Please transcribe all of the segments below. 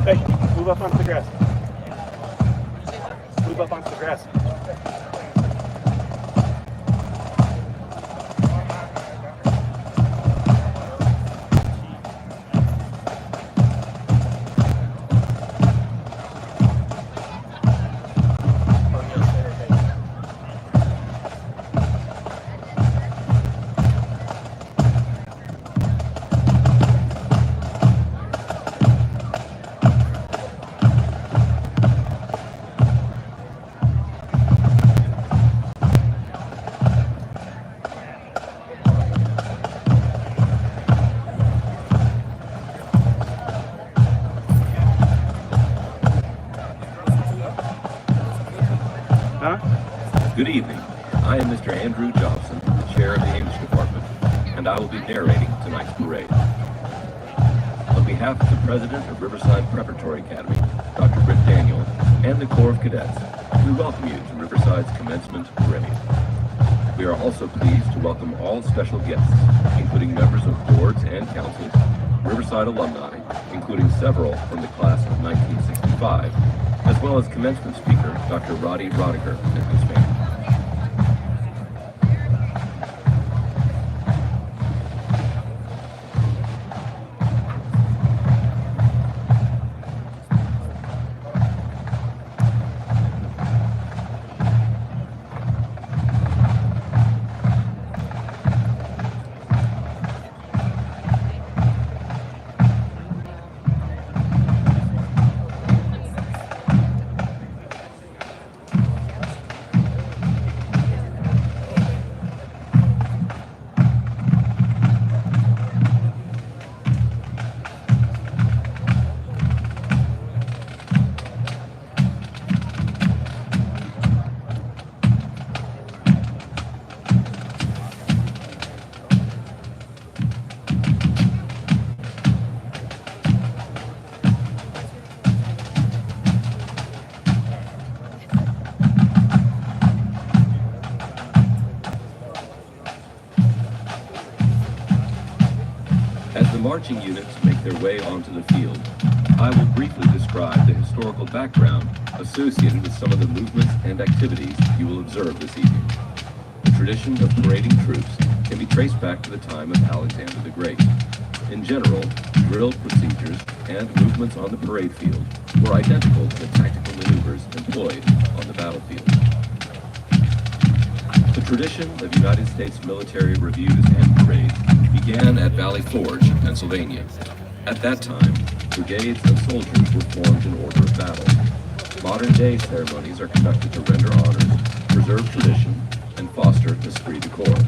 Hey, move up onto the grass. Move up onto the grass. Good evening. I am Mr. Andrew Johnson, the chair of the English department, and I will be narrating tonight's parade. On behalf of the president of Riverside Preparatory Academy, Dr. Britt Daniel, and the Corps of Cadets, we welcome you to Riverside's commencement parade. We are also pleased to welcome all special guests, including members of boards and councils, Riverside alumni, including several from the class of 1965, as well as commencement speaker Dr. Roddy Rodiger and his family. As the marching units make their way onto the field, I will briefly describe the historical background associated with some of the movements and activities you will observe this evening. The tradition of parading troops can be traced back to the time of Alexander the Great. In general, drill procedures and movements on the parade field were identical to the tactical maneuvers employed on the battlefield. The tradition of United States military reviews and parades began at Valley Forge, Pennsylvania. At that time, brigades of soldiers were formed in order of battle. Modern-day ceremonies are conducted to render honors, preserve tradition, and foster esprit de corps.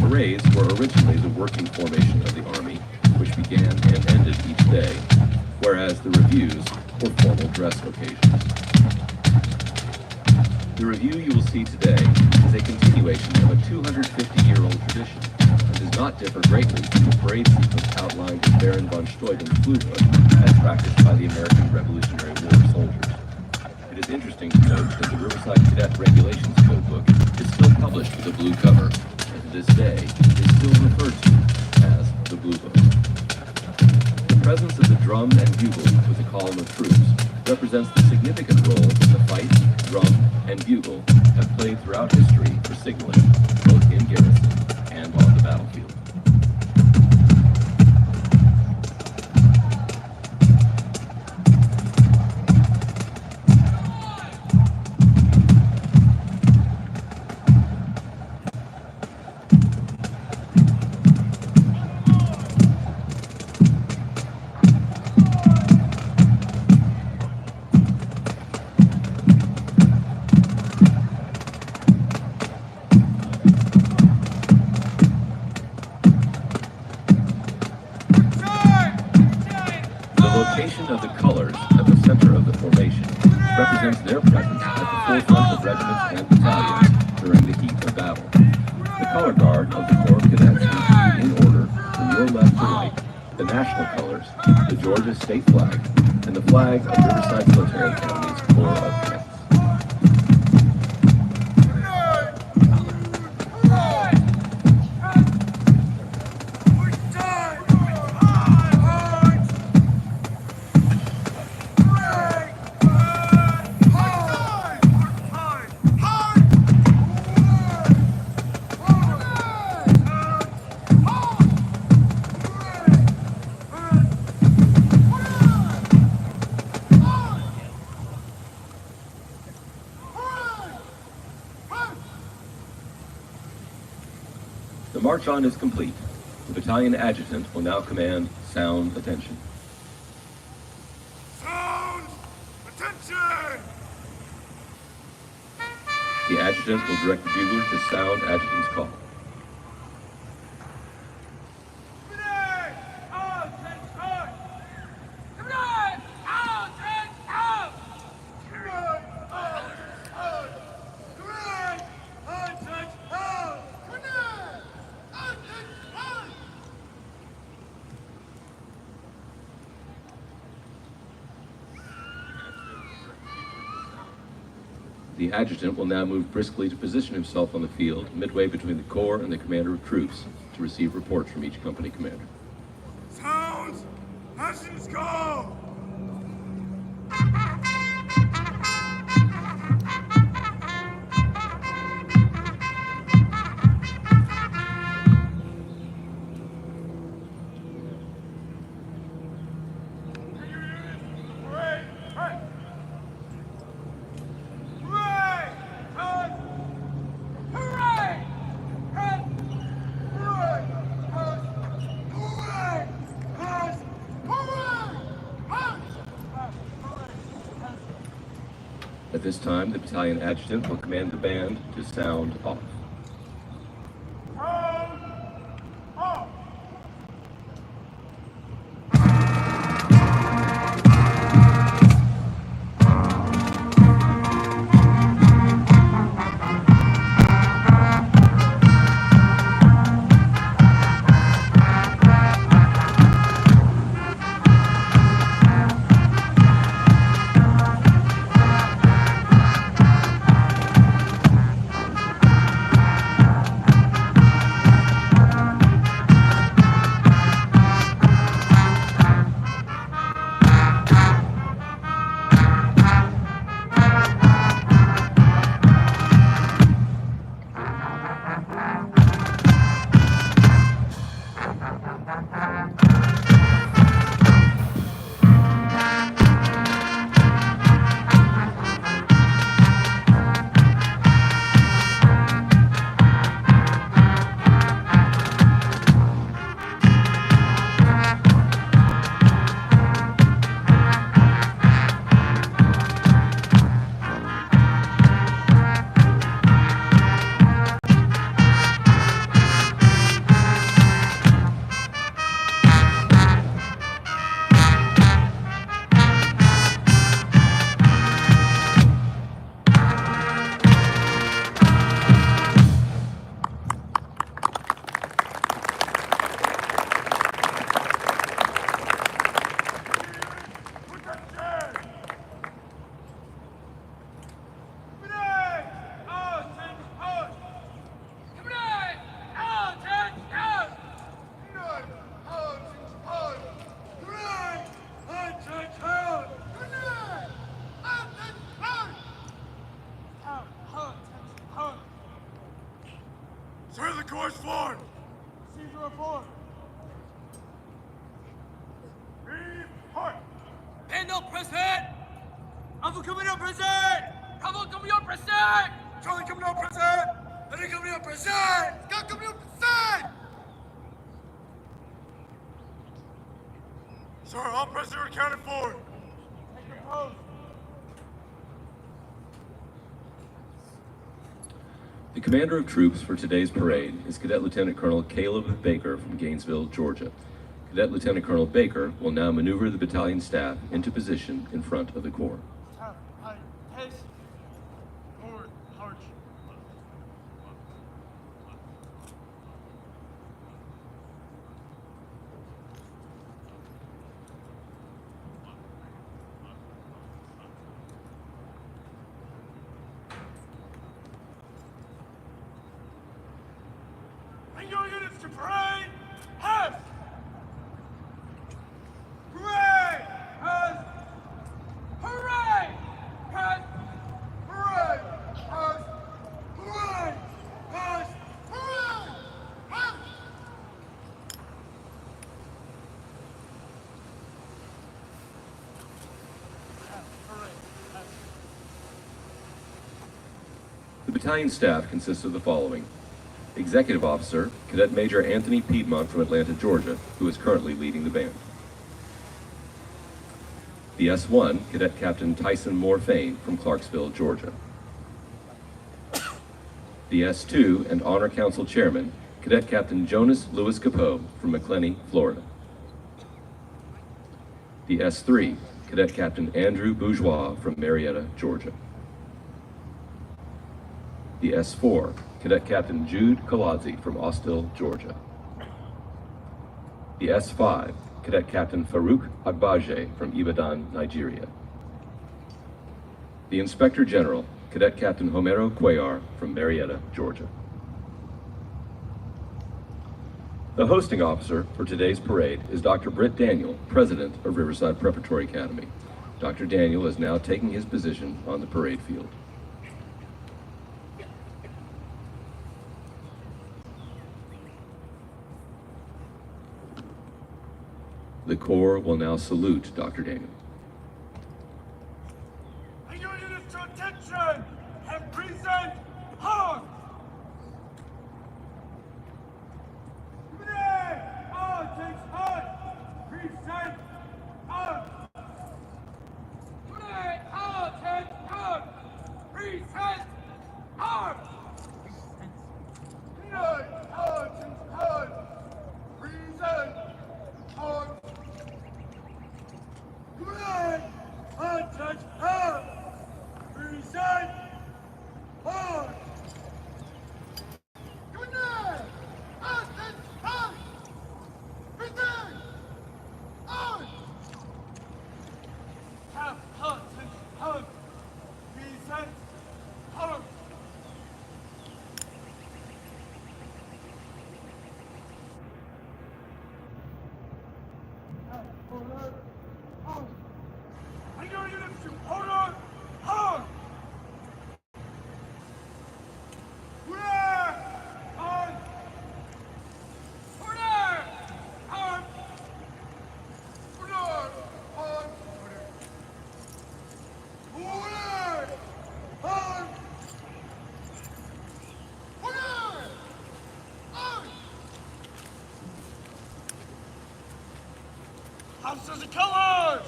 Parades were originally the working formation of the Army, which began and ended each day, whereas the reviews were formal dress occasions. The review you will see today is a continuation of a 250-year-old tradition and does not differ greatly from the parade sequence outlined in Baron von Steuben's Blue Book as practiced by the American Revolutionary War soldiers. It is interesting to note that the Riverside Cadet Regulations Code Book is still published with a blue cover, and to this day is still referred to as the Blue Book. The presence of the drum and bugle with a column of troops represents the significant role that the fife, drum, and bugle have played throughout history for signaling, both in garrison and on the battlefield. Of the colors at the center of the formation represents their presence at the forefront of regiments and battalions during the heat of battle. The color guard of the Corps of Cadets is in order from your left to right: the national colors, the Georgia state flag, and the flag of Riverside Military Academy's Corps of Cadets. march on is complete. The battalion adjutant will now command sound attention. Sound attention! The adjutant will direct the bugler to sound adjutant's call. The adjutant will now move briskly to position himself on the field, midway between the corps and the commander of troops, to receive reports from each company commander. Sounds! Actions go! At this time, the battalion adjutant will command the band to sound off. Sir, the course formed! Seize report! Report! Bando present! Alpha coming up present! Bravo coming up present! Charlie coming up present! Eddie coming up present! Scott coming up present! Sir, all present are accounted for! Take your post! The commander of troops for today's parade is Cadet Lieutenant Colonel Caleb Baker from Gainesville, Georgia. Cadet Lieutenant Colonel Baker will now maneuver the battalion staff into position in front of the corps. Pace. Forward. March. And your units to parade. Have. Hooray! Has. Hooray! Has. Hooray! Has. Hooray! Has. Hooray! Has. The battalion staff consists of the following: Executive Officer, Cadet Major Anthony Piedmont from Atlanta, Georgia, who is currently leading the band. The S1, Cadet Captain Tyson Morfane from Clarksville, Georgia. The S2 and Honor Council Chairman, Cadet Captain Jonas Lewis Capoe from McClenny, Florida. The S3, Cadet Captain Andrew Bourgeois from Marietta, Georgia. The S4, Cadet Captain Jude Kalazzi from Austell, Georgia. The S5, Cadet Captain Farouk Agbaje from Ibadan, Nigeria. The Inspector General, Cadet Captain Homero Cuellar from Marietta, Georgia. The hosting officer for today's parade is Dr. Britt Daniel, President of Riverside Preparatory Academy. Dr. Daniel is now taking his position on the parade field. The Corps will now salute Dr. Daniel. I your units to attention and present hard. All takes hard. Present hard. All takes hard. Present hard. All takes hard. Present hard. Good! Untouch hard! Present hard! Good night! Untouch hard! Present hard! Have untouch hard! Present hard! I know you live to hold on hard. We're on order. On order. On order. Order. On order. On. Officers of colors.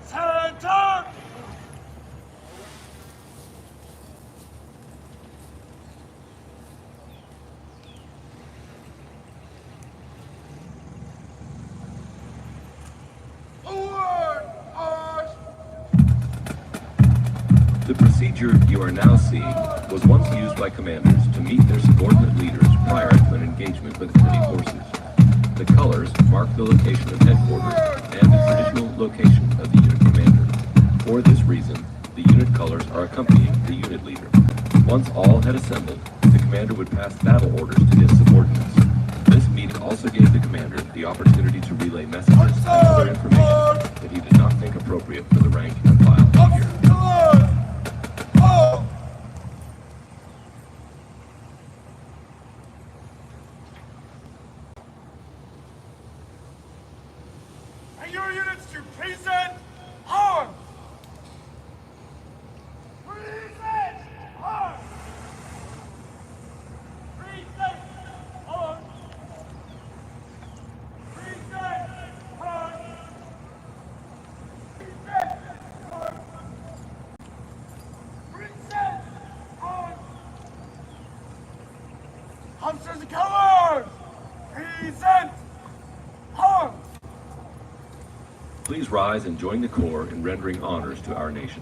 Center! The procedure you are now seeing was once used by commanders to meet their subordinate leaders prior to an engagement with enemy forces. The colors mark the location of headquarters and the traditional location of the unit commander. For this reason, the unit colors are accompanying the unit leader. Once all had assembled, the commander would pass battle orders to his subordinates. This meeting also gave the commander the opportunity to relay messages and other information that he did not think appropriate for the rank and file to hear. And your units to present arms! Present arms! Present arms! Present arms! Present arms! Present arms! Officers of colors! Present arms! Please rise and join the Corps in rendering honors to our nation.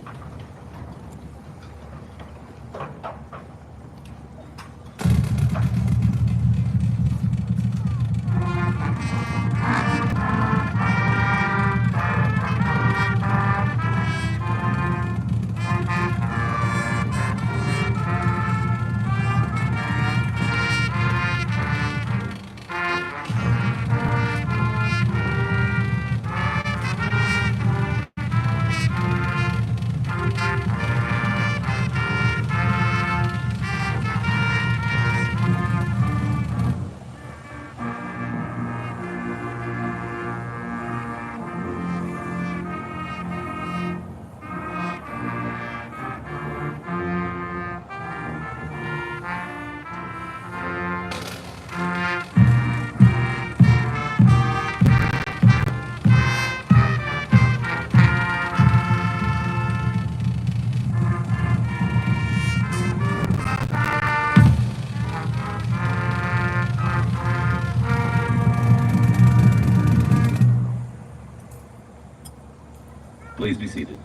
Please be seated.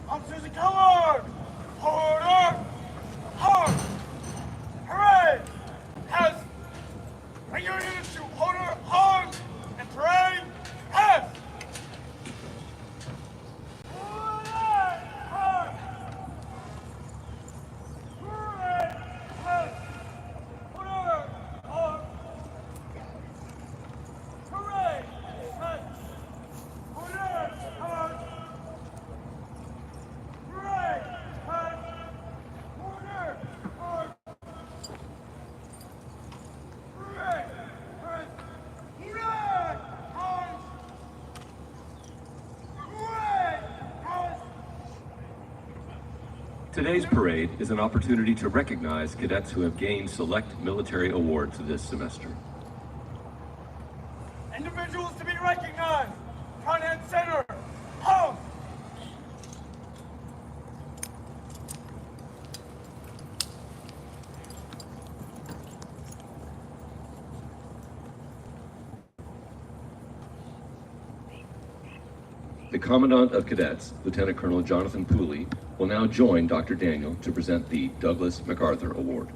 Officers and color! Order! Hard! Hooray! Has! Bring your units to order, arms, and parade! Has! Hooray! Hard! Hooray! Has! Order! Arms! Hooray! Has! Order! Arms! Hooray! Has! Order! Arms! Hooray! Has! Hooray! Arms! Hooray! Has! Today's parade is an opportunity to recognize cadets who have gained select military awards this semester. Individuals to be recognized. Front and center. Home. The Commandant of Cadets, Lieutenant Colonel Jonathan Pooley, will now join Dr. Daniel to present the Douglas MacArthur Award.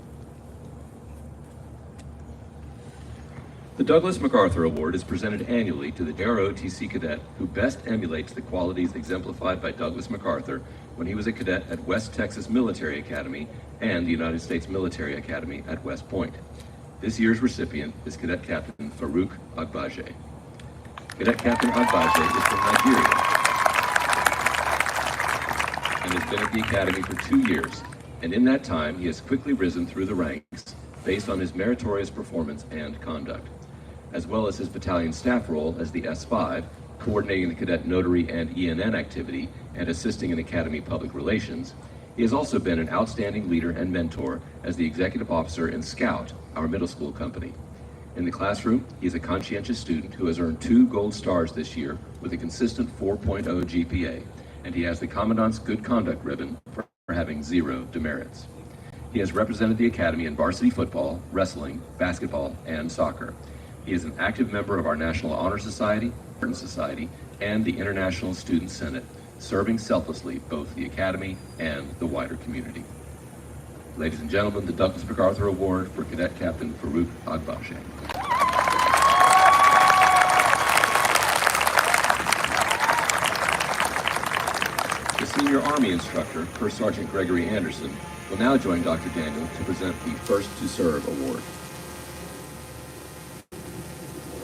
The Douglas MacArthur Award is presented annually to the ROTC cadet who best emulates the qualities exemplified by Douglas MacArthur when he was a cadet at West Texas Military Academy and the United States Military Academy at West Point. This year's recipient is Cadet Captain Farouk Agbaje. Cadet Captain Agbaje is from Nigeria and has been at the Academy for 2 years, and in that time he has quickly risen through the ranks based on his meritorious performance and conduct, as well as his battalion staff role as the S5, coordinating the cadet notary and ENN activity and assisting in Academy public relations. He has also been an outstanding leader and mentor as the executive officer in Scout, our middle school company. In the classroom, he is a conscientious student who has earned 2 gold stars this year with a consistent 4.0 GPA, and he has the Commandant's Good Conduct ribbon for having 0 demerits. He has represented the Academy in varsity football, wrestling, basketball, and soccer. He is an active member of our National Honor Society, and the International Student Senate, serving selflessly both the Academy and the wider community. Ladies and gentlemen, the Douglas MacArthur Award for Cadet Captain Farouk Agbaje. The Senior Army Instructor, First Sergeant Gregory Anderson, will now join Dr. Daniel to present the First to Serve Award.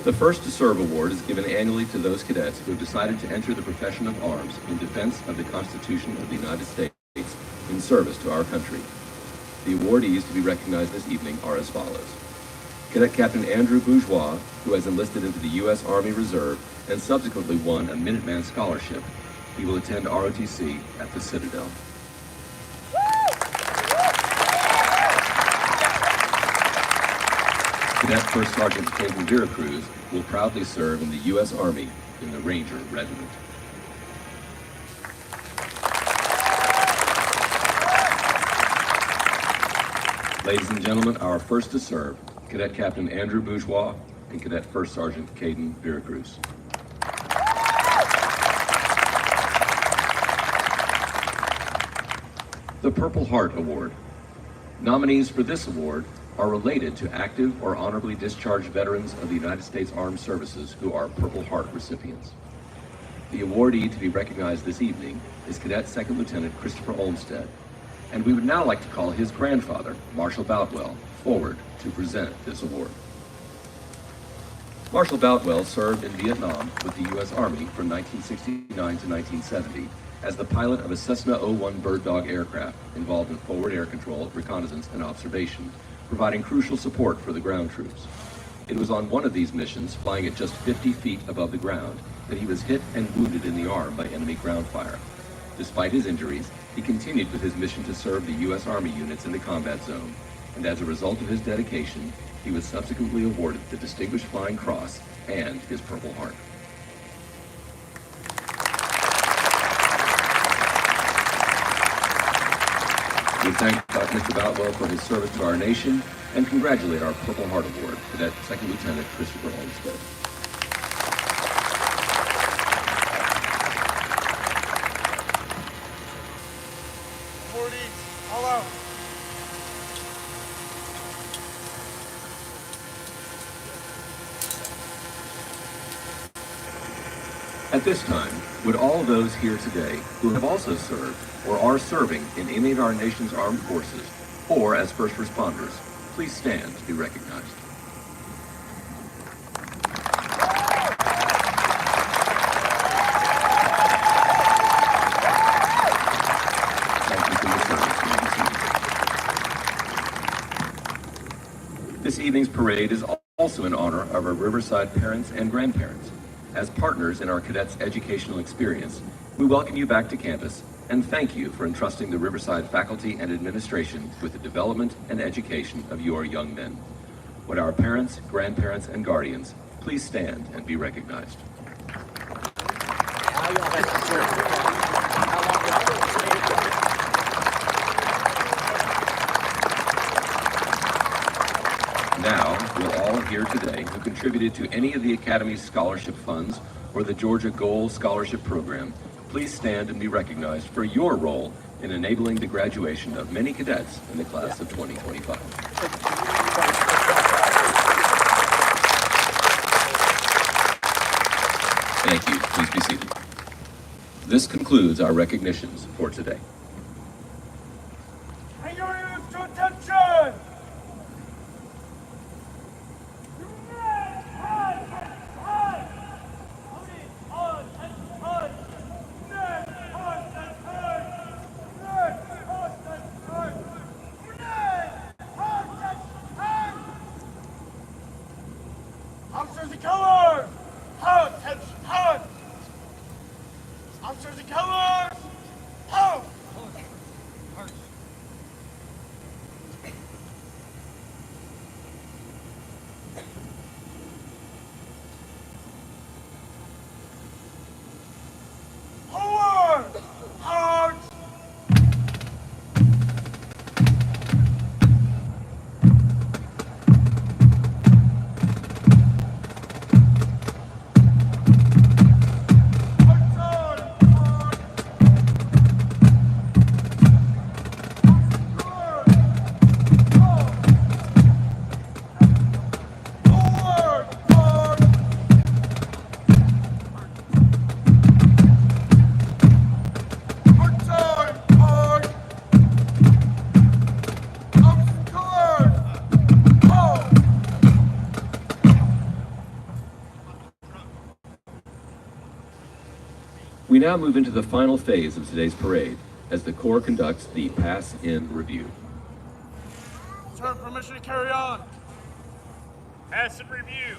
The First to Serve Award is given annually to those cadets who have decided to enter the profession of arms in defense of the Constitution of the United States in service to our country. The awardees to be recognized this evening are as follows. Cadet Captain Andrew Bourgeois, who has enlisted into the U.S. Army Reserve and subsequently won a Minuteman Scholarship. He will attend ROTC at the Citadel. Cadet First Sergeant Caden Veracruz will proudly serve in the U.S. Army in the Ranger Regiment. Ladies and gentlemen, our first to serve, Cadet Captain Andrew Bourgeois and Cadet First Sergeant Caden Veracruz. The Purple Heart Award. Nominees for this award are related to active or honorably discharged veterans of the United States Armed Services who are Purple Heart recipients. The awardee to be recognized this evening is Cadet Second Lieutenant Christopher Olmsted, and we would now like to call his grandfather, Marshal Boutwell, forward to present this award. Marshal Boutwell served in Vietnam with the U.S. Army from 1969 to 1970 as the pilot of a Cessna 01 Bird Dog aircraft involved in forward air control, reconnaissance, and observation, providing crucial support for the ground troops. It was on one of these missions, flying at just 50 feet above the ground, that he was hit and wounded in the arm by enemy ground fire. Despite his injuries, he continued with his mission to serve the U.S. Army units in the combat zone, and as a result of his dedication, he was subsequently awarded the Distinguished Flying Cross and his Purple Heart. We thank Mr. Boutwell for his service to our nation and congratulate our Purple Heart Award, Cadet Second Lieutenant Christopher Olmsted. Follow. At this time, would all those here today who have also served or are serving in any of our nation's armed forces or as first responders, please stand to be recognized. Thank you for your service. This evening's parade is also in honor of our Riverside parents and grandparents. As partners in our cadets' educational experience, we welcome you back to campus and thank you for entrusting the Riverside faculty and administration with the development and education of your young men. Would our parents, grandparents, and guardians please stand and be recognized? Now, will all here today who contributed to any of the Academy's scholarship funds or the Georgia Gold Scholarship Program, please stand and be recognized for your role in enabling the graduation of many cadets in the class of 2025. Thank you. Please be seated. This concludes our recognitions for today. Bring your ears to attention! Officers of color! Halt! Attention! Halt! Officers of color! Halt! Forward! Halt! We now move into the final phase of today's parade as the Corps conducts the pass-in review. Sir, permission to carry on. Passive review.